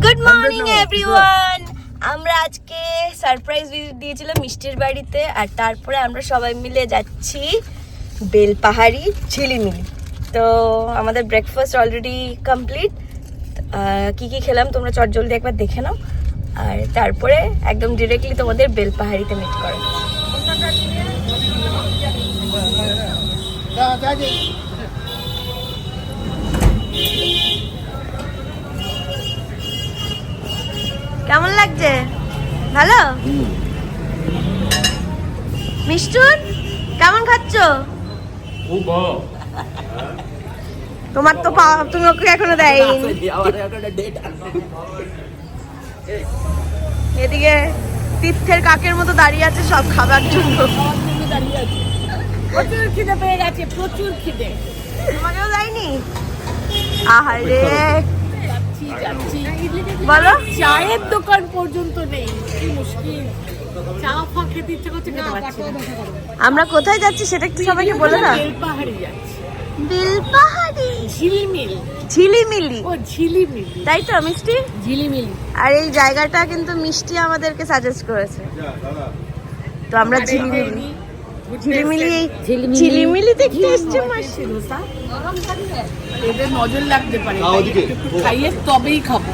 Good morning everyone. আমরা আজকে surprise visit দিয়েছিলাম মিষ্টির বাড়িতে, আর তারপরে আমরা সবাই মিলে যাচ্ছি বেলপাহাড়ি ঝিলিমিলি। তো আমাদের ব্রেকফাস্ট অলরেডি কমপ্লিট। কি কি খেলাম তোমরা চটজলদি একবার দেখে নাও, আর তারপরে একদম ডিরেক্টলি তোমাদের বেলপাহাড়িতে মিট করো। কেমন লাগছে? ভালো? মিষ্টুন কেমন খাচ্ছ? তোমার তো তুমি ওকে এখনো দেয়নি। এদিকে তীর্থের কাকের মতো দাঁড়িয়ে আছে সব খাবার জন্য। প্রচুর খিদে পেয়ে গেছে, প্রচুর খিদে। তোমাকেও দেয়নি? আহারে যাচ্ছি বলো। চায়ের দোকান পর্যন্ত নেই, কি মুশকিল। চা ফা খেতে ইচ্ছে করছে, খেতে পারছি না। আমরা কোথায় যাচ্ছি সেটা একটু সবাইকে বলো না। বেলপাহাড়ি যাচ্ছি। বেলপাহাড়ি ঝিলিমিলি। ঝিলিমিলি, ও ঝিলিমিলি, তাই তো মিষ্টি? ঝিলিমিলি। আর এই জায়গাটা কিন্তু মিষ্টি আমাদেরকে সাজেস্ট করেছে, তো আমরা ঝিলিমিলি ঝিলিমিলি দেখতে এসছি। মাসি এদের নজর লাগতে পারে, একটু খাইয়ে তবেই খাবো।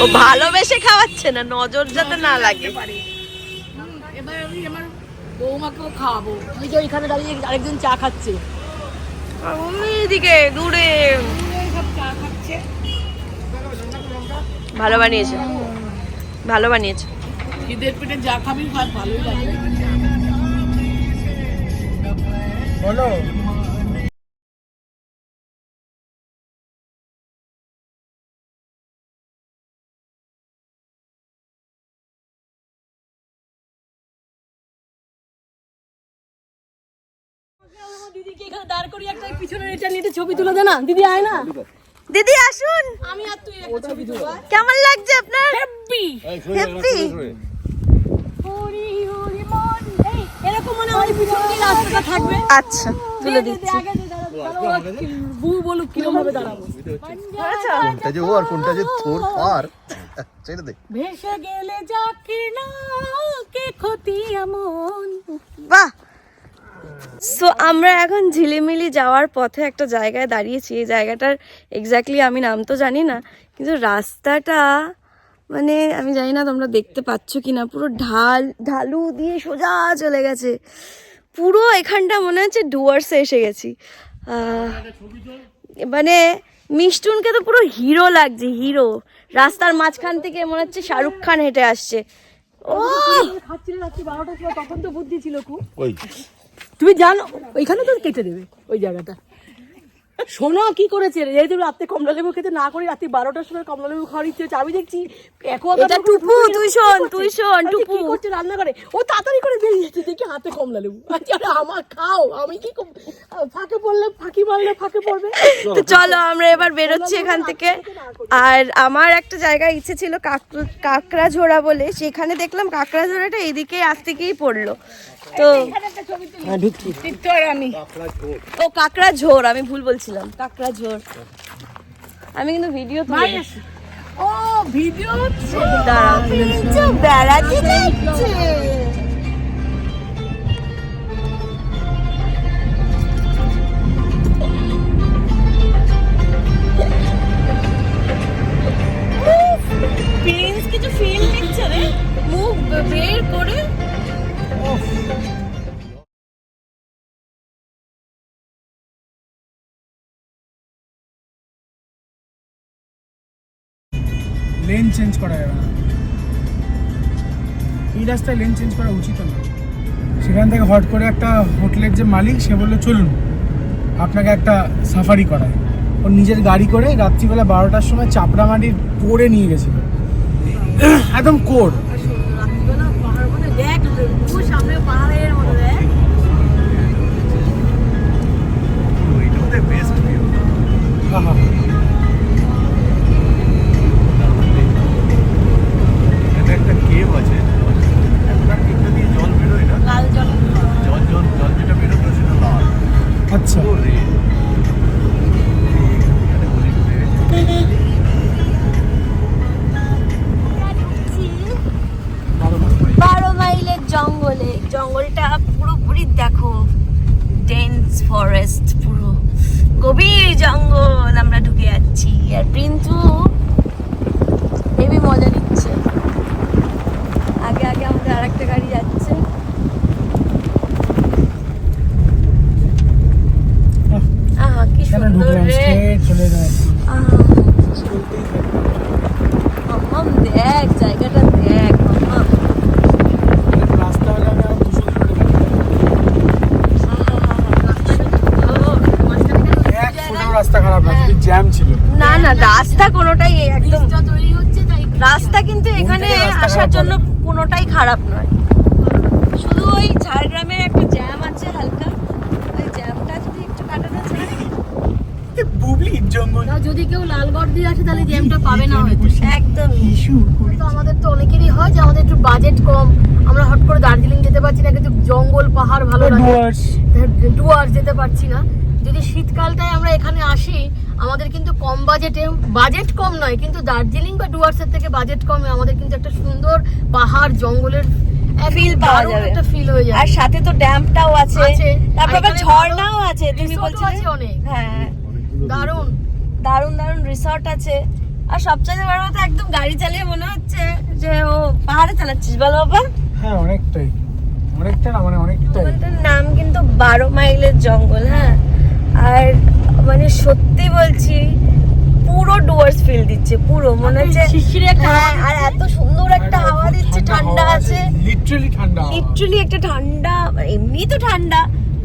ও ভালোবেসে খাওয়াচ্ছে না, নজর যাতে না লাগে। এবার আমি আমার বৌমাকেও খাওয়াবো। ওই যে ওইখানে দাঁড়িয়ে আরেকজন চা খাচ্ছে, এদিকে দূরে সব চা খাচ্ছে। ভালো বানিয়েছে, ভালো বানিয়েছে। ঈদের পেটে যা খাবি খাই, ভালোই লাগবে। বলো। দিদিকে এখানে দাঁড় করিয়ে একটা পিছনের এটা নিয়ে ছবি তুলে দে না। দিদি আয় না, দিদি আসুন। আমি আর তুই একটা ছবি তুলবো। কেমন লাগছে আপনার? Happy happy. হরি হরি মন। এই এরকম মনে হয় পিছন দিয়ে রাস্তাটা থাকবে। আচ্ছা তুলে দিচ্ছি। বউ বলুক কিরকম ভাবে দাঁড়াবো। কোনটা যে ও আর কোনটা যে তোর পার ছেড়ে দে। ভেসে গেলে যাকে না কে ক্ষতি এমন। বাহ। সো আমরা এখন ঝিলিমিলি যাওয়ার পথে একটা জায়গায় দাঁড়িয়েছি। এই জায়গাটার এক্স্যাক্টলি আমি নাম তো জানি না, কিন্তু রাস্তাটা মানে আমি জানি না তোমরা দেখতে পাচ্ছ কি না, পুরো ঢালু দিয়ে সোজা চলে গেছে। পুরো এখানটা মনে হচ্ছে ডুয়ার্সে এসে গেছি। মানে মিষ্টুনকে তো পুরো হিরো লাগছে, হিরো। রাস্তার মাঝখান থেকে মনে হচ্ছে শাহরুখ খান হেঁটে আসছে। ও খাচ্ছিলে রাত্রি 12টার সময়, তখন তো বুদ্ধি ছিল খুব। ওই তুমি জানো ওইখানে তো কেটে দেবে ওই জায়গাটা। শোনো কি করেছে, যেহেতু রাত্রে কমলা লেবু খেতে না করি, রাত্রি 12টার সময় কমলা লেবু খাওয়ার ইচ্ছে হচ্ছে। আমি দেখছি এটা টুপু, তুই শোন টুপু কি করছে রান্না করে। ও তাড়াতাড়ি করে বেরিয়েছে, দেখি হাতে কমলা লেবু। আরে আমার খাও, আমি কি ফাঁকে পড়লে ফাঁকি মারলে ফাঁকে পড়বে। তো চলো আমরা এবার বেরোচ্ছি এখান থেকে। আর আমার একটা জায়গায় ইচ্ছে ছিল কাকড়াঝোড়া বলে, সেখানে দেখলাম কাকড়াঝোড়াটা এদিকে আজ থেকেই পড়লো। তো আমি ও কাকড়াঝোড়, আমি ভুল বলছিলাম, কাকড়াঝোড়। আমি কিন্তু ভিডিও তুলে ও ভিডিও দাঁড়াও, বেড়াতে যাচ্ছে। প্রিন্স কিছু ফিল নিচ্ছে রে, মুখ বের করে। লেন চেঞ্জ করা যাবে না, এই রাস্তায় লেন চেঞ্জ করা উচিত না। সেখান থেকে হট করে একটা হোটেলের যে মালিক, সে বললো চলুন আপনাকে একটা সাফারি করায়। ওর নিজের গাড়ি করে রাত্রিবেলা 12টার সময় চাপড়ামাটির পরে নিয়ে গেছিল, একদম কোর। দেখ সামনে পাহাড়ের মধ্যে একটা কেভ আছে, জল বেরোয় না, লাল জল জল যেটা বেরোতো সেটা লাল। আচ্ছা। প্রিন্টু হেবি মজা নিচ্ছে। আগে আগে আমাদের আর একটা গাড়ি যাচ্ছে। আহা কি সুন্দর রে। চলে যায় মাম্মাম দেখ জায়গাটা দেখ মাম্মাম। রাস্তা হলে আমি আরো 200 কিলোমিটার রাস্তা খারাপ না, জ্যাম ছিল। না না রাস্তা কোনোটাই একদম রাস্তা কিন্তু এখানে আসার জন্য কোনোটাই খারাপ নয়, শুধু ওই ঝাড়গ্রামের একটা জ্যাম আছে হালকা, ওই জ্যামটা যদি একটু কাটানো যায়। বুবলি জঙ্গল যদি কেউ লালগড় দিয়ে আসে তাহলে জ্যামটা পাবে না হয়তো। একদম তো আমাদের তো অনেকেরই হয় যে আমাদের একটু বাজেট কম, আমরা হট করে দার্জিলিং যেতে পারছি না, কিন্তু জঙ্গল পাহাড় ভালো লাগে, ডুয়ার্স যেতে পারছি না। যদি শীতকালটায় আমরা এখানে আসি আমাদের কিন্তু কম বাজেটে, বাজেট কম নয় কিন্তু দার্জিলিং বা ডুয়ার্সের থেকে বাজেট কমে আমাদের কিন্তু একটা সুন্দর পাহাড় জঙ্গলের ফিল পাওয়া যাবে, একটা ফিল হয়ে যায়। আর সাথে তো ড্যামটাও আছে, তারপর আবার এখানে ঝর্ণাও আছে, তুমি রিসোর্টও বলছিলে আছে অনেক। হ্যাঁ দারুণ দারুণ দারুণ রিসর্ট আছে। আর সবচেয়ে বড় কথা একদম গাড়ি চালিয়ে মনে হচ্ছে যে ও পাহাড়ে চালাচ্ছিস, বলো বাবা। হ্যাঁ অনেকটাই, অনেকটা না মানে অনেকটাই। জঙ্গলটার নাম কিন্তু 12 মাইলের জঙ্গল। হ্যাঁ, আর মানে সত্যি বলছি পুরো ডুয়ার্স ফিল দিচ্ছে, পুরো মনে হচ্ছে শিশিরে একটা হ্যাঁ, আর এত সুন্দর একটা হাওয়া দিচ্ছে, ঠান্ডা আছে, লিটারালি ঠান্ডা, লিটারালি একটা ঠান্ডা, এমনি তো ঠান্ডা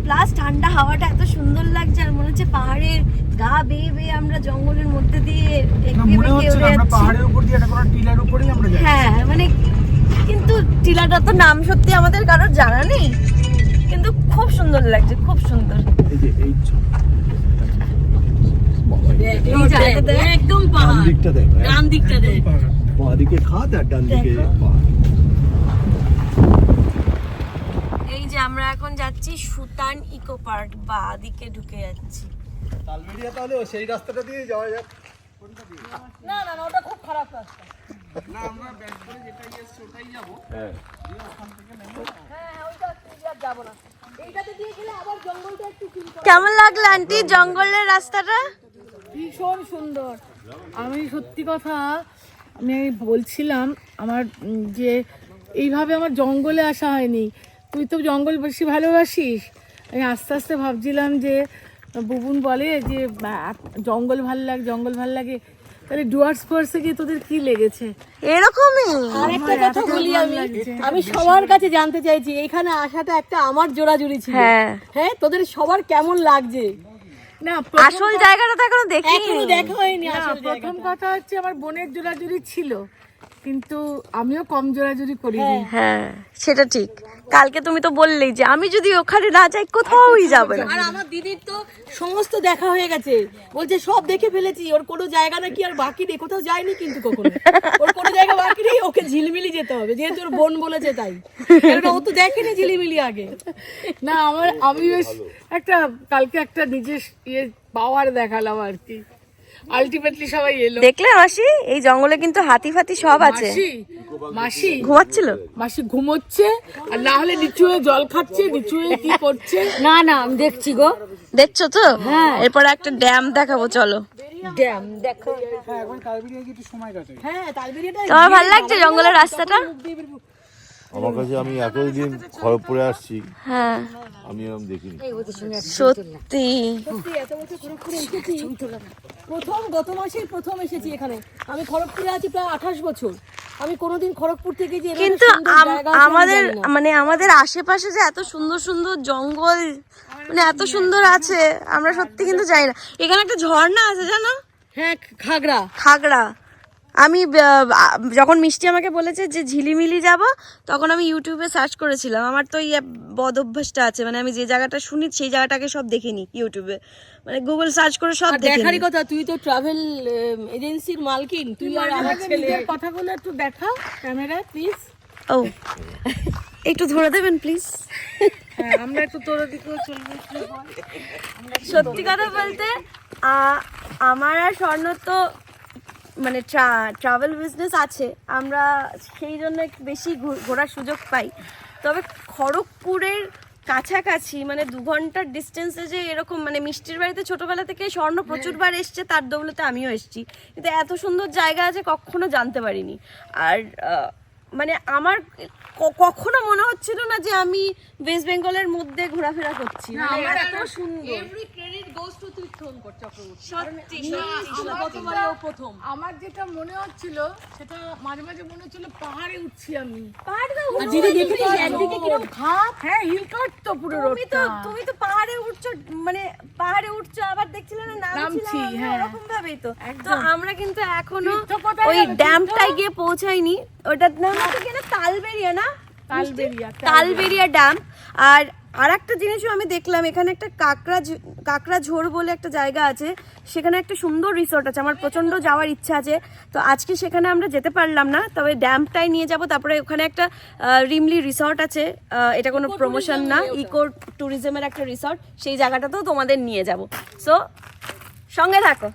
প্লাস ঠান্ডা হাওয়াটা এত সুন্দর লাগছে, আর মনে হচ্ছে পাহাড়ের গা বেয়ে বেয়ে আমরা জঙ্গলের মধ্যে দিয়ে মনে হচ্ছে না আমরা পাহাড়ের উপর দিয়ে একটা কোনো টিলার উপরেই আমরা যাচ্ছি। হ্যাঁ মানে কিন্তু টিলাটা তো নাম সত্যি আমাদের কারোর জানা নেই, কিন্তু খুব সুন্দর লাগছে, খুব সুন্দর। এই যে এই এই জায়গাটা একদম ডান পাহাড়, দিকটা দেখ, ডান দিকটা দেখ। বাঁ দিকে খাদ আর ডান দিকে দেখো। পাহাড়। এই যে আমরা এখন যাচ্ছি সুতান ইকো পার্ক, বা দিকে ঢুকে যাচ্ছি। তালবেড়িয়া তাহলে সেই রাস্তাটা দিয়ে যাওয়া যাক। না না না, ওটা খুব খারাপ রাস্তা। না আমরা ব্যাক করে যেটা এসে ওটাই যাব। হ্যাঁ হ্যাঁ ওইটা আর যাব না, এইটাতে দিয়ে গেলে আবার জঙ্গলটা একটু ফিল করা। কেমন লাগলো আন্টি জঙ্গলের রাস্তাটা? ভীষণ সুন্দর। আমি সত্যি কথা আমি বলছিলাম আমার যে এইভাবে আমার জঙ্গলে আসা হয়নি। তুই তো জঙ্গল বেশি ভালোবাসিস, আমি আস্তে আস্তে ভাবছিলাম যে বুবুন বলে যে জঙ্গল ভাল লাগে, তাহলে ডুয়ার্স ফোর্সে গিয়ে তোদের কি লেগেছে? এরকমই আর একটা কথা বলি, আমি সবার কাছে জানতে চাইছি এখানে আসাটা একটা আমার জোড়াজুড়ি ছিল। হ্যাঁ হ্যাঁ তোদের সবার কেমন লাগছে? না আসল জায়গাটা তো এখনো দেখিনি। এখনো দেখা হয়নি। প্রথম কথা হচ্ছে আমার বোনের জোড়াজুড়ি ছিল, কিন্তু আমিও কম জোড়াজুড়ি করিনি। হ্যাঁ সেটা ঠিক, কালকে তুমি তো বললেই যে আমি যদি ওখানে না যাই কোথাওই যাবে না। আর আমার দিদির তো সমস্ত দেখা হয়ে গেছে, বলছে সব দেখে ফেলেছি, ওর কোনো জায়গা নাকি আর বাকি নেই, কোথাও যায়নি কিন্তু কখনো, ওর কোনো জায়গা বাকি নেই, ওকে ঝিলমিলি যেতে হবে, যেহেতু ওর বোন বলেছে তাই, কারণ ও তো দেখেনি ঝিলিমিলি আগে। না আমি বেশ একটা কালকে একটা নিজের পাওয়ার দেখালাম আর কি, আলটিমেটলি সবাই এলো। দেখলে মাসি এই জঙ্গলে কিন্তু হাতি ফাতি সব আছে। মাসি ঘুমাচ্ছিল, মাসি ঘুমোচ্ছে, আর না হলে নিচু হয়ে জল খাচ্ছে, নিচু হয়ে কি করছে। না না আমি দেখছি গো। দেখছো তো? হ্যাঁ এরপর একটা ড্যাম দেখাবো, চলো। ড্যাম দেখো। হ্যাঁ এখন তালবেড়িয়া গিয়ে একটু সময় কাটাই। হ্যাঁ তালবেরিয়াটা তোমার ভালো লাগছে জঙ্গলের রাস্তাটা? আমার কাছে, আমি এতদিন খড়গপুরে আসছি, হ্যাঁ আমি এরকম দেখিনি। সত্যি এত বছর খড়গপুরে এসেছি, গত মাসেই প্রথম এসেছি এখানে। আমি খড়গপুরে আছি প্রায় 28 বছর, আমি কোনোদিন খড়গপুর থেকে যে এরকম কিন্তু সুন্দর জায়গা আছে আমি আমাদের জানি না। মানে আমাদের আশেপাশে যে এত সুন্দর সুন্দর জঙ্গল মানে এত সুন্দর আছে আমরা সত্যি কিন্তু জানি না। এখানে একটা ঝর্ণা আছে জানো, হ্যাঁ খাগড়া। খাগড়া। আমি যখন মিষ্টি আমাকে বলেছে যে ঝিলিমিলি যাব, তখন আমি ইউটিউবে সার্চ করেছিলাম। আমার তো এই বদ অভ্যাসটা আছে, মানে আমি যে জায়গাটা শুনি সেই জায়গাটাকে সব দেখে নিই ইউটিউবে, মানে গুগল সার্চ করে সব দেখে দেখারই নিই। কথা, তুই তো ট্রাভেল এজেন্সির মালকিন, তুই আর আমার ছেলে কথাগুলো একটু দেখাও ক্যামেরায় প্লিজ। ও একটু ধরে দেবেন প্লিজ। হ্যাঁ আমরা একটু তোর দিকেও চলবো। সত্যি কথা বলতে আমার আর স্বর্ণ তো মানে ট্রাভেল বিজনেস আছে, আমরা সেই জন্য একটু বেশি ঘোরার সুযোগ পাই। তবে খড়গপুরের কাছাকাছি, মানে 2 ঘন্টার ডিস্টেন্সে যে এরকম, মানে মিষ্টির বাড়িতে ছোটবেলা থেকে স্বর্ণ প্রচুরবার এসছে, তার দৌলতে আমিও এসেছি, কিন্তু এত সুন্দর জায়গা আছে কখনো জানতে পারিনি। আর মানে আমার কখনো মনে হচ্ছিল না যে আমি ওয়েস্ট বেঙ্গলের মধ্যে ঘোরাফেরা করছি, মানে এত সুন্দর। এভরি ক্রেডিট গোস টু তীর্থঙ্কর চক্রবর্তী। সত্যি আমরা গতবারে ও প্রথম। আমার যেটা মনে হচ্ছিল সেটা মাঝে মাঝে মনে হচ্ছিল পাহাড়ে উঠছি আমি। আর দিদি দেখেছিস একদিকে কিরকম খাপ, হ্যাঁ হিল কাট তো পুরো রোডটা। তুমি তো পাহাড়ে উঠছো, মানে পাহাড়ে উঠছো আবার দেখছিলে না নামছি, হ্যাঁ এরকম ভাবেই তো। তো আমরা কিন্তু এখনো কোথায় ওই ড্যামটায় গিয়ে পৌঁছাইনি। ওটার নাম হচ্ছে কি না, তালবেরিয়া না, তালবেরিয়া ড্যাম। আর আরেকটা জিনিসও আমি দেখলাম, এখানে একটা কাকড়া ঝোড় বলে একটা জায়গা আছে, সেখানে একটা সুন্দর রিসোর্ট আছে, আমার প্রচন্ড যাওয়ার ইচ্ছা আছে। তো আজকে সেখানে আমরা যেতে পারলাম না, তবে ড্যামটাই নিয়ে যাব। তারপরে ওখানে একটা রিমলি রিসর্ট আছে, এটা কোনো প্রমোশন না, ইকো ট্যুরিজমের একটা রিসর্ট, সেই জায়গাটাতেও তোমাদের নিয়ে যাব। সো সঙ্গে থাকো।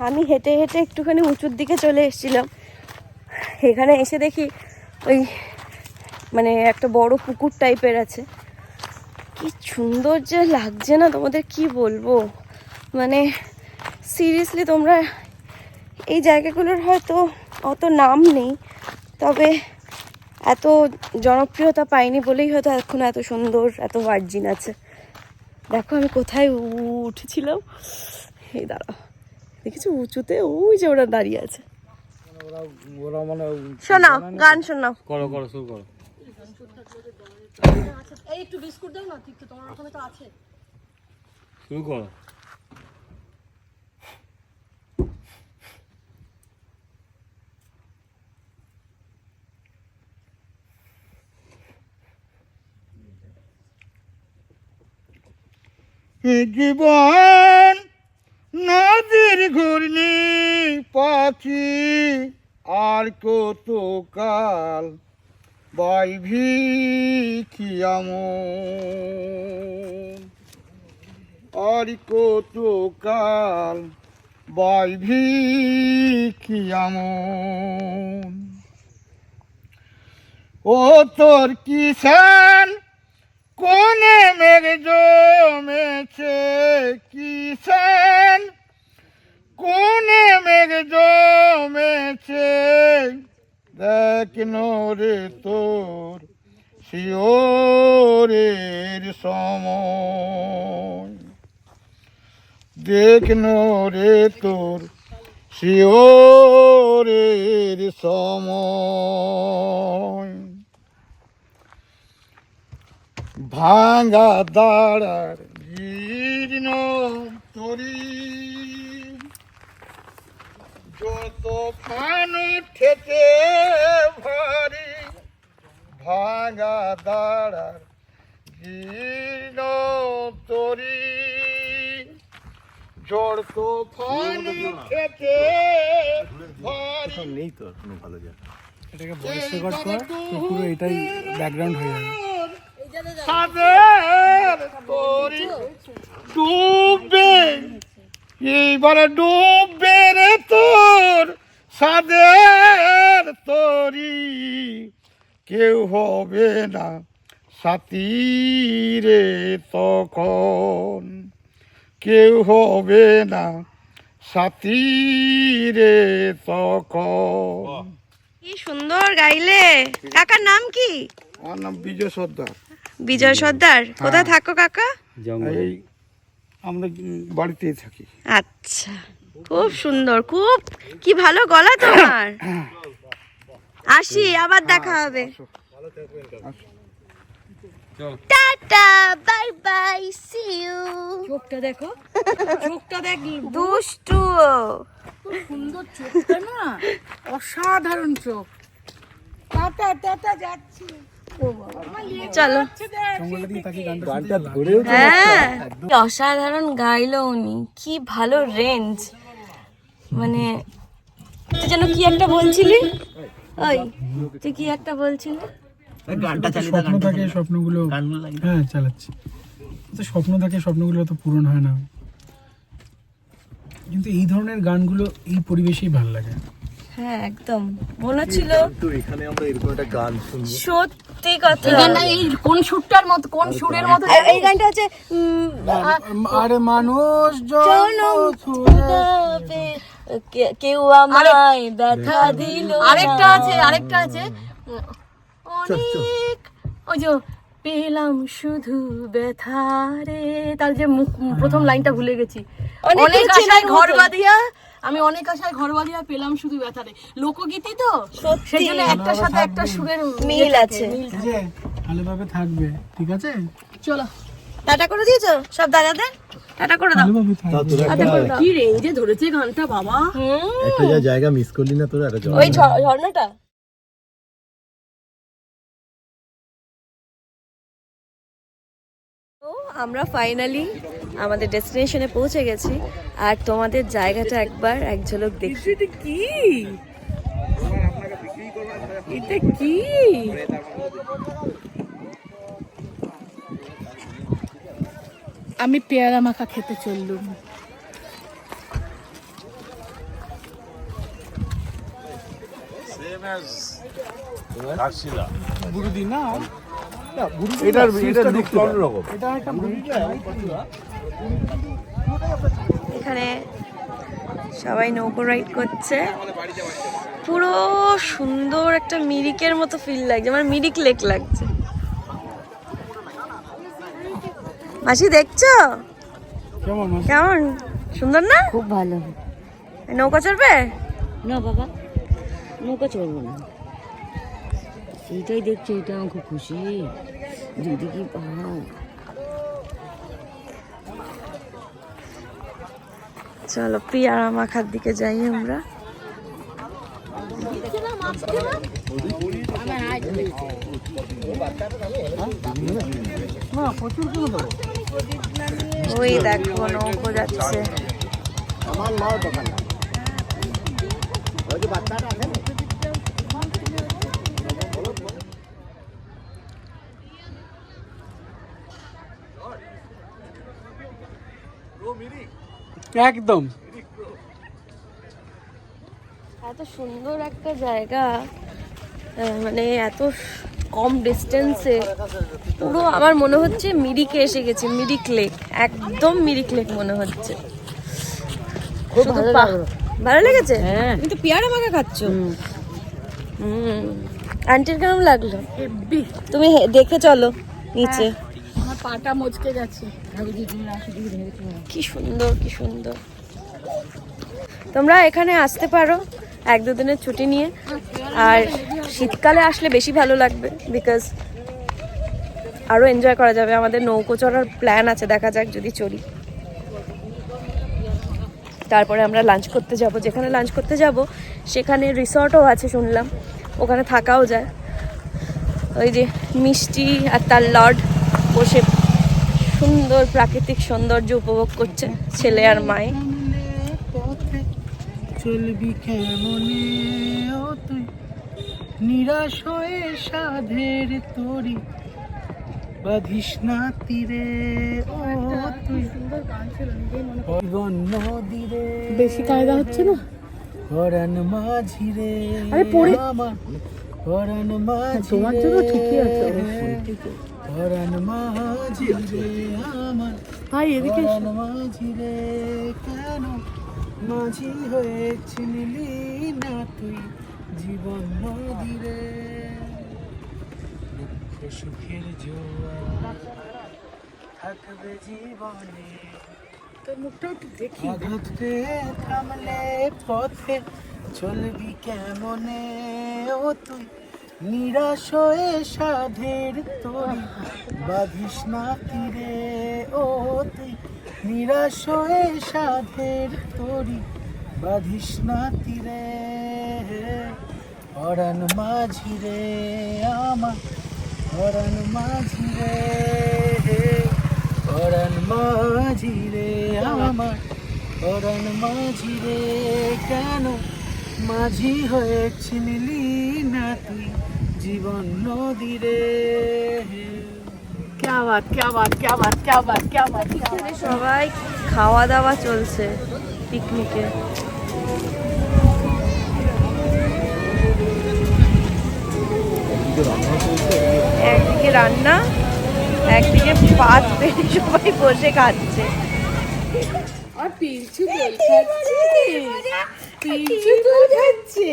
আমি হেঁটে হেঁটে একটুখানি উঁচুর দিকে চলে এসেছিলাম, এখানে এসে দেখি ওই মানে একটা বড় পুকুর টাইপের আছে। কি সুন্দর যে লাগছে না, তোমাদের কি বলবো, মানে সিরিয়াসলি তোমরা এই জায়গাগুলোর হয়তো অত নাম নেই, তবে এত জনপ্রিয়তা পাইনি বলেই হয়তো এখন এত সুন্দর, এত ভার্জিন আছে। দেখো আমি কোথায় উঠেছিলাম, এই দাঁড়াও, দেখেছো উঁচুতে, ওই যে ওরা দাঁড়িয়ে আছে। শোনাও, গান শোনাও। করো করো, শুরু করো। এই একটু বিস্কুট দাও না, ঠিক তো তোমার ওখানে তো আছে। শুরু করো। জীবন নদীর ঘূর্ণি পাখি, আর কত কাল বাইভি খিয়ামন, আর কত কাল বাইভি খিয়ামন। ও তোর কিষান কোনে মেঘ জমেছে, কিষান কোনে মেঘ জমেছে, দেখ রে তোর শিওরের সময়, দেখ রে তোর শিওরের সময়। ভাঙা দাঁড়ার জীর্ণ তরি, যত ফান ঠেকে ভারী, ভাঙা দাঁড়ার জীর্ণ তরি, জড় তো ফান ঠেকে ভারী। নেই তো কোনো ভালো জায়গা, এটাকে ভয়েস রেকর্ড কর, তো পুরো এটাই ব্যাকগ্রাউন্ড হয়ে যাবে। সাদের তোরি ডুববে, এইবারে ডুববে রে তোর সাদের তোরি, কেউ হবে না সাথী রে তখন, কেউ হবে না সাথী রে তখন। কি সুন্দর গাইলে। কাকার নাম কি? আমার নাম বিজয় সর্দার। বিজয় সর্দার। কোথায় থাকো কাকা? এই আমরা বাড়িতেই থাকি। আচ্ছা, খুব সুন্দর, খুব কি ভালো গলা তোমার। আসি, আবার দেখা হবে। Tata, bye bye, see you. চোখটা দেখো, চোখটা দেখ, দুষ্টু, সুন্দর চোখটা না, অসাধারণ চোখ। টাটা টাটা, যাচ্ছি। ও বাবা, চলো। জঙ্গলের দিকে তাকিয়ে গানটা শুনতে ভালো। হ্যাঁ, কি অসাধারণ গাইলো উনি, কি ভালো রেঞ্জ। মানে তুই যেন কি একটা বলছিলি, ওই তুই কি একটা বলছিলি? গানটা চালিয়ে স্বপ্ন থাকে, স্বপ্নগুলো হ্যাঁ চালাচ্ছি। তো স্বপ্ন থাকে, স্বপ্নগুলো তো পূরণ হয় না, কিন্তু এই ধরনের গানগুলো এই পরিবেশেই ভালো লাগে। হ্যাঁ একদম মনে হচ্ছিল তো এখানে আমরা এরকম একটা গান শুনবো। সত্যি কথা। এই গানটা এই কোন সুরটার মতো, কোন সুরের মতো? এই গানটা হচ্ছে আরে মানুষ জনম ছুঁড়াবে, কেউ আমায় ব্যথা দিল না। আরেকটা আছে অনেক, ওই যে পেলাম শুধু ব্যথা রে, তার যে প্রথম লাইনটা ভুলে গেছি। অনেক আশায় ঘর বাঁধিয়া, আমি অনেক আশায় ঘর বাঁধিয়া পেলাম শুধু ব্যথা রে। লোকগীতি তো, সেই জন্য একটার সাথে একটা সুরের মিল আছে। যে ভালোভাবে থাকবে, ঠিক আছে? চলো টাটা করে দিয়েছো সব দাদাদের? টাটা করে দাও। ভালোভাবে তাও থাকবে। তোরা একটা কি রেঞ্জে ধরেছে গানটা বাবা। একটা জায়গা মিস করলি না তোরা? একটা ওই ঝর্ণাটা। তো আমরা ফাইনালি আমাদের ডেস্টিনেশনে পৌঁছে গেছি, আর তোমাদের জায়গাটা একবার এক ঝলক দেখি। এটা কি, এটা কি? আমি পেয়ারা মাখা খেতে চললুম। গুরুদি না, এটার লুক অন্যরকম। এটা একটা এখানে সবাই নৌকো রাইড করছে, পুরো সুন্দর একটা মিরিকের মতো ফিল লাগছে, আমার মিরিক লেক লাগছে। মাসি দেখছো কেমন মাসি? কেমন সুন্দর না? খুব ভালো। নৌকা চড়বে? না বাবা, নৌকা চড়বো না, এইটাই দেখছি, এটা আমার খুব খুশি। দুদিকে পাহাড়। চলো পিয়ারা মাখার দিকে যাই আমরা। ওই দেখো নৌকো যাচ্ছে। একদম এত সুন্দর একটা জায়গা, মানে এত কম ডিস্টেন্সে, পুরো আমার মনে হচ্ছে মিরিকে এসে গেছি, মিরিক লেক, একদম মিরিক লেক মনে হচ্ছে। খুব শুধু ভালো লাগলো। ভালো লেগেছে? হ্যাঁ। তুমি তো পেয়ারা মাখা খাচ্ছ। আন্টির কেমন লাগলো? হেব্বি। তুমি দেখে চলো নিচে। আমার পাটা মচকে গেছে। কি সুন্দর, কি সুন্দর। তোমরা এখানে আসতে পারো এক দুদিনের ছুটি নিয়ে, আর শীতকালে আসলে বেশি ভালো লাগবে, বিকজ আরো এনজয় করা যাবে। আমাদের নৌকো চড়ার প্ল্যান আছে, দেখা যাক যদি চড়ি। তারপরে আমরা লাঞ্চ করতে যাব, যেখানে লাঞ্চ করতে যাব সেখানে রিসর্টও আছে শুনলাম, ওখানে থাকাও যায়। ওই যে মিষ্টি আর তার লর্ড বসে সুন্দর প্রাকৃতিক সৌন্দর্য উপভোগ করছে ছেলে আর মায়ে। চলবি কেমনে ও তুই, নিরাশ হয়ে সাধের তরি, বাঁধিস না তীরে ও তুই, পবন নদীরে বেশি কায়দা হচ্ছে না? পরাণ মাঝি রে আমার, পরাণ মাঝি তোমার জন্য ঠিকই আছে পরাণ মাঝি রে আমার, ভাই এদিকে পরাণ মাঝি রে কেন মাঝি হয়ে চিনলি না তুই জীবন নদীরে, দুঃখ সুখের জোয়ার থাকবে জীবনে, তোর মুখটা একটু দেখি। আঘাত পেয়ে থামলে পথে চলবি কেমনে ও তুই, নিরাশ হয়ে সাধের তরি, বাঁধিস না তীরে ও তুই, নিরাশ হয়ে সাধের তরি, বাঁধিস না তীরে, পরাণ মাঝি রে আমার, পরাণ মাঝি রে, পরাণ মাঝি রে আমার, পরাণ মাঝি রে কেন মাঝি হয়ে চিনলি না তুই জীবন নদী রে। क्या बात क्या बात क्या बात क्या बात क्या बात क्या बात। এখানে সবাই খাওয়া দাওয়া চলছে পিকনিকে। একদিকে রান্না, একদিকে পাত পেরে সবাই বসে খাচ্ছে। আর পিলছু দোল খাচ্ছে, পিলছু দোল খাচ্ছে।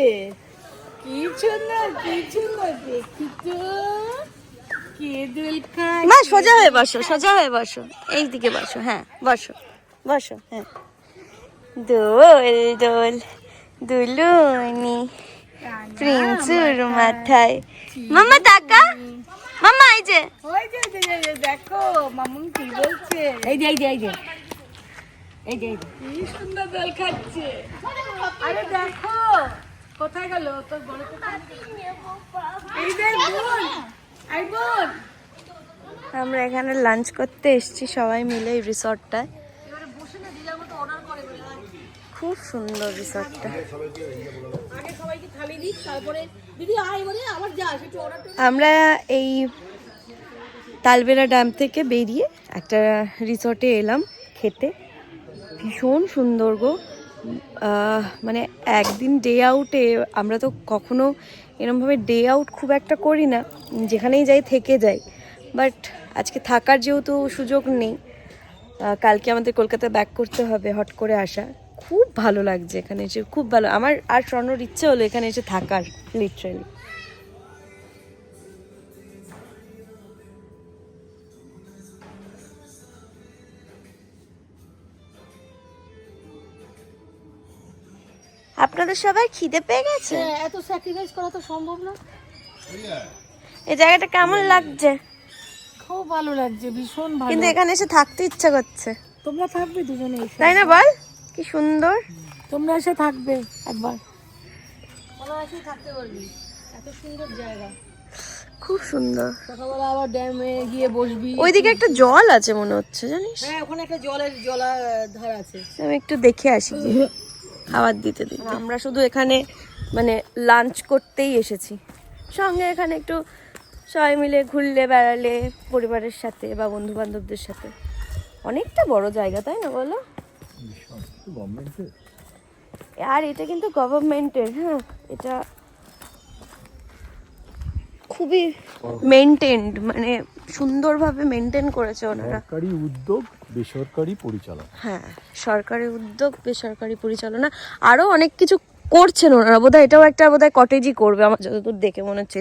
কি সুন্দর দেখি তো, কে দোল খায়। মা সোজা হয়ে বসো, সোজা হয়ে বসো, এই দিকে বসো, হ্যাঁ বসো বসো, হ্যাঁ। দোল দোল দুলুনি প্রিন্সুর মাথায়। মাম্মা টাকা, মাম্মা এই যে ওই যে দেখো মামুন কি বলছে। এই যে এই যে এই যে এই যে কি সুন্দর দোল খাচ্ছে। আরে দেখো কোথায় গেল তোর বড় কোথায়? এই দেখ বোন, আই বোন। আমরা এখানে লাঞ্চ করতে এসেছি সবাই মিলে এই রিসর্টটায়। খুব সুন্দর রিসর্টটা। আগে সবাইকে থালি দিই, তারপরে দিদি আয় বলে আবার যাস একটু অর্ডার। আমরা এই তালবেলা ড্যাম থেকে বেরিয়ে একটা রিসর্টে এলাম খেতে। ভীষণ সুন্দর গো। মানে একদিন ডে আউটে আমরা তো কখনো এরমভাবে ডে আউট খুব একটা করি না, যেখানেই যাই থেকে যাই। বাট আজকে থাকার যেহেতু সুযোগ নেই, কালকে আমাদের কলকাতা ব্যাক করতে হবে, হট করে আসা। খুব ভালো লাগছে এখানে এসে, খুব ভালো। আমার আর স্বর্ণর ইচ্ছে হলো এখানে এসে থাকার, লিটারালি। আপনাদের সবাই খিদে পেয়ে গেছে? এত স্যাক্রিফাইস করা তো সম্ভব না। এই জায়গাটা কেমন লাগছে? খুব ভালো লাগছে, ভীষণ ভালো। কিন্তু এখানে এসে থাকতে ইচ্ছা করছে, তোমরা থাকবে দুজনে এসে, তাই না বল? কি সুন্দর। তোমরা এসে থাকবে একবার, তোমরা এসে থাকতে পারবি। এত সুন্দর জায়গা, খুব সুন্দর। সকালবেলা আবার ড্যামে গিয়ে বসবি। ওইদিকে একটা জল আছে মনে হচ্ছে, জানিস? হ্যাঁ ওখানে একটা জলাধার আছে। আমি একটু দেখে আসি গিয়ে, খাবার দিতে দিতে। আমরা শুধু এখানে মানে লাঞ্চ করতেই এসেছি, সঙ্গে এখানে একটু সবাই মিলে ঘুরলে বেড়ালে পরিবারের সাথে বা বন্ধু বান্ধবদের সাথে। অনেকটা বড় জায়গা, তাই না বলো? আর এটা কিন্তু গভর্নমেন্টের। হ্যাঁ, এটা খুবই মেনটেন্ড, মানে সুন্দরভাবে মেনটেন করেছে ওনারা। সরকারি উদ্যোগ বেসরকারি পরিচালনা। হ্যাঁ, সরকারি উদ্যোগ বেসরকারি পরিচালনা, আরো অনেক কিছু করছেন ওনারা। বোধহয় এটাও একটা বোধহয় কটেজই করবে আমার যতদূর দেখে মনে হচ্ছে।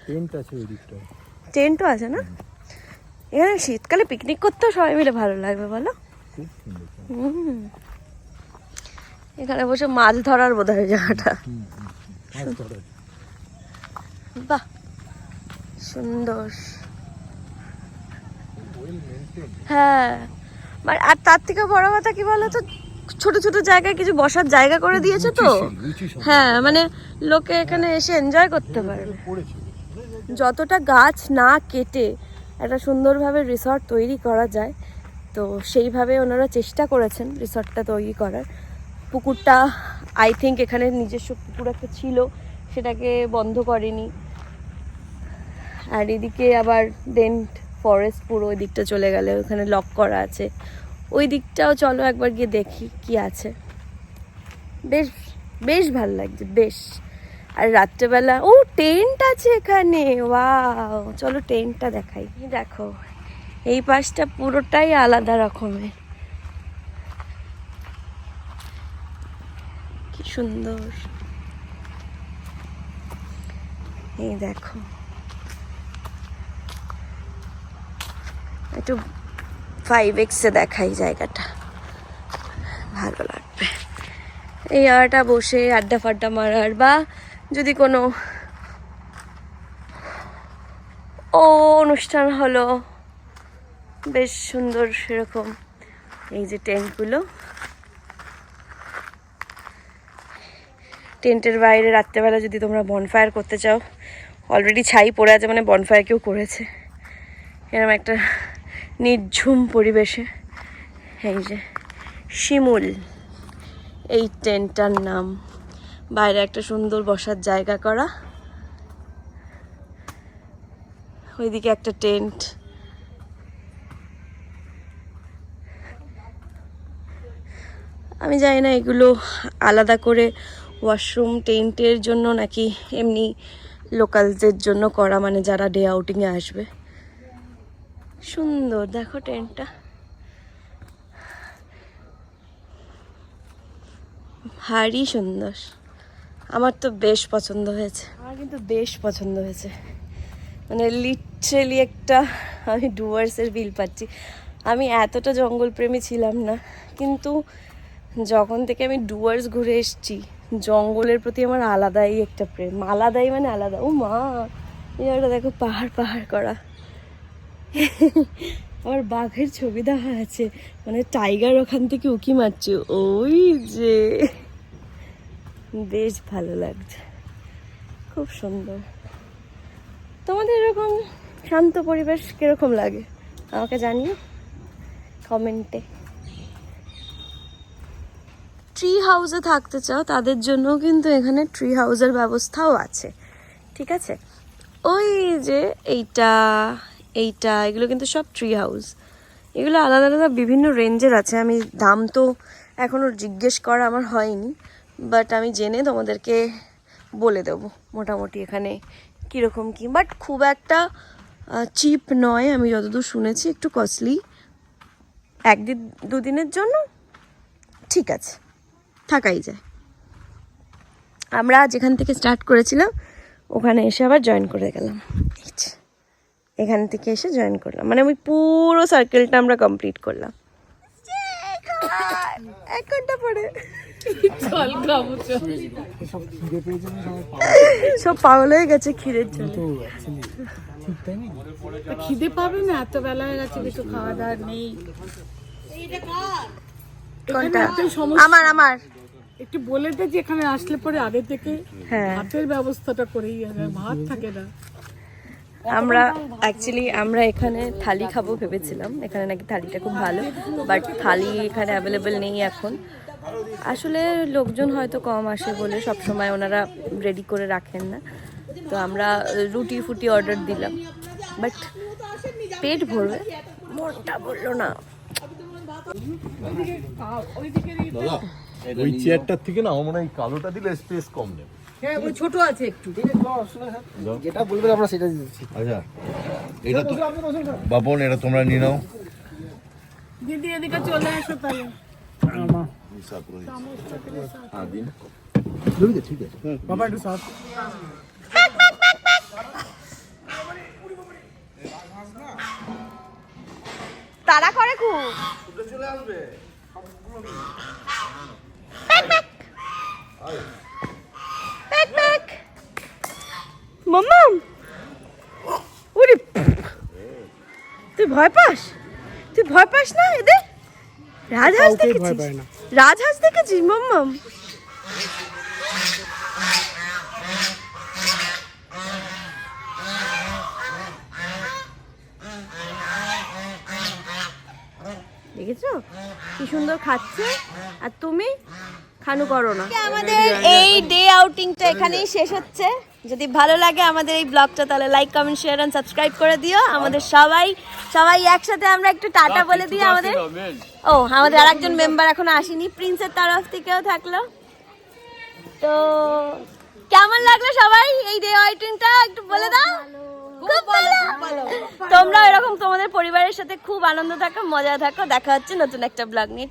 টেন্ট আছে ওই দিকটায়। টেন্টও আছে না? এখানে শীতকালে পিকনিক করতেও সবাই মিলে ভালো লাগবে বলো? খুব সুন্দর। এখানে বসে মাছ ধরার বোধহয় জায়গাটা। মাছ ধরার। বাহ, সুন্দর। হ্যাঁ, আর তার থেকে বড় কথা কি বলতো, ছোট ছোট জায়গায় কিছু বসার জায়গা করে দিয়েছে তো। হ্যাঁ, মানে লোকে এখানে এসে এনজয় করতে পারবে। যতটা গাছ না কেটে একটা সুন্দরভাবে রিসর্ট তৈরি করা যায়, তো সেইভাবে ওনারা চেষ্টা করেছেন রিসর্টটা তৈরি করার। পুকুরটা আই থিঙ্ক এখানে নিজস্ব পুকুর একটা ছিল, সেটাকে বন্ধ করেনি। আর এদিকে আবার ডেন্ট ফরেস্ট পুরো ওই দিকটা চলে গেলে ওখানে লক করা আছে। ওই দিকটাও চলো একবার গিয়ে দেখি কি আছে। বেশ বেশ ভালো লাগছে বেশ। আর রাত্রেবেলা টেন্ট আছে এখানে, ওয়াও, চলো টেন্টটা দেখাই। দেখো এই পাশটা পুরোটাই আলাদা রকমের, কি সুন্দর। এই দেখো, একটু 5x দেখাই জায়গাটা, ভালো লাগবে। এই জায়গাটা বসে আড্ডা ফাড্ডা মারার, বা যদি কোনো অনুষ্ঠান হলো, বেশ সুন্দর সেরকম। এই যে টেন্টগুলো, টেন্টের বাইরে রাত্রেবেলা যদি তোমরা বনফায়ার করতে চাও, অলরেডি ছাই পড়ে আছে, মানে বনফায়ার কেউ করেছে এরকম একটা নির্ঝুম পরিবেশে। এই যে শিমুল এই টেন্টটার নাম। বাইরে একটা সুন্দর বসার জায়গা করা, ওইদিকে একটা টেন্ট। আমি জানি না এগুলো আলাদা করে ওয়াশরুম টেন্টের জন্য নাকি এমনি লোকালদের জন্য করা, মানে যারা ডে আউটিংয়ে আসবে। সুন্দর দেখো টেন্টটা, ভারী সুন্দর। আমার তো বেশ পছন্দ হয়েছে, আমার কিন্তু বেশ পছন্দ হয়েছে। মানে লিটারেলি একটা আমি ডুয়ার্সের ফিল পাচ্ছি। আমি এতটা জঙ্গল প্রেমী ছিলাম না, কিন্তু যখন থেকে আমি ডুয়ার্স ঘুরে এসেছি জঙ্গলের প্রতি আমার আলাদাই একটা প্রেম, আলাদাই মানে আলাদা। ও মা, এটা দেখো পাহাড় পাহাড় করা। আমার বাঘের ছবি দেখা আছে, মানে টাইগার ওখান থেকে উকি মারছে, ওই যে। বেশ ভালো লাগছে, খুব সুন্দর। তোমাদের এরকম শান্ত পরিবেশ কিরকম লাগে আমাকে জানিও কমেন্টে। ট্রি হাউসে থাকতে চাও তাদের জন্য কিন্তু এখানে ট্রি হাউসের ব্যবস্থাও আছে, ঠিক আছে। ওই যে এইটা এইটা এগুলো কিন্তু সব ট্রি হাউস। এগুলো আলাদা আলাদা বিভিন্ন রেঞ্জের আছে। আমি দাম তো এখনও জিজ্ঞেস করা আমার হয়নি, বাট আমি জেনে তোমাদেরকে বলে দেবো মোটামুটি এখানে কীরকম কী। বাট খুব একটা চিপ নয়, আমি যতদূর শুনেছি একটু কস্টলি। একদিন দুদিনের জন্য ঠিক আছে, থাকাই যায়। আমরা যেখান থেকে স্টার্ট করেছিলাম ওখানে এসে আবার জয়েন করে গেলাম। এখান থেকে এসে জয়েন করলাম, মানে আমি পুরো সার্কেলটা আমরা কমপ্লিট করলাম। 1 ঘন্টা পরে চল খাবো, চল। সব খিদে পেয়েছে না, সবাই সব পাগল হয়ে গেছে খিদের জন্য। তো অ্যাকচুয়ালি ঠিক তাই না? তা খিদে পাবে না, এত বেলা হয়ে গেছে, কিছু খাওয়া দাওয়া নেই। কোনটা? একটাই সমস্যা, আমার আমার একটু বলে দে যে এখানে আসলে পরে আগে থেকে হ্যাঁ, ভাতের ব্যবস্থাটা করেই যাবে, ভাত থাকে না। আমরা এখানে থালি খাবো ভেবেছিলাম, এখানে নাকি থালিটা খুব ভালো, বাট থালি এখানে অ্যাভেলেবেল নেই এখন। আসলে লোকজন হয়তো কম আসে বলে সবসময় ওনারা রেডি করে রাখেন না। তো আমরা রুটি ফুটি অর্ডার দিলাম, বাট পেট ভরবে, মনটা ভরলো না। দাদা ওই চেয়ারটার থেকে না আমার মনে হয় এই কালোটা দিলে স্পেস কম নেবে। হ্যাঁ, ওই ছোট আছে একটু। যেটা বলবেন আমরা সেটা দিচ্ছি। আচ্ছা এটা তো বাপন, এটা তোমরা নিয়ে নাও। দিদি এদিকে চলে আসো তাহলে। হ্যাঁ দিন, ঠিক আছে। বাবা একটু সাথ তারা করে খুব। মাম্মাম, ওরে তুই ভয় পাস? তুই ভয় পাস না এদের? রাজহাঁস কাউকেই ভয় দেখেছিস? পায় না। রাজহাঁস দেখেছিস মাম্মাম? দেখেছো কি সুন্দর খাচ্ছে, আর তুমি খানু করো না। আমাদের এই ডে আউটিংটা এখানেই শেষ হচ্ছে। যদি ভালো লাগে আমাদের এই ব্লগটা তাহলে like comment share and subscribe করে দিও। আমাদের সবাই একসাথে আমরা একটু টাটা বলে দিই। আমাদের আরেকজন মেম্বার এখনো আসেনি, প্রিন্সের তরফ থেকেও থাকলো। তো কেমন লাগলো সবাই এই ডে আউটিংটা একটু বলে দাও। খুব ভালো। তোমরা এরকম তোমাদের পরিবারের সাথে খুব আনন্দ থাকো, মজা থাকো। দেখা হচ্ছে নতুন একটা ব্লগ নিয়ে।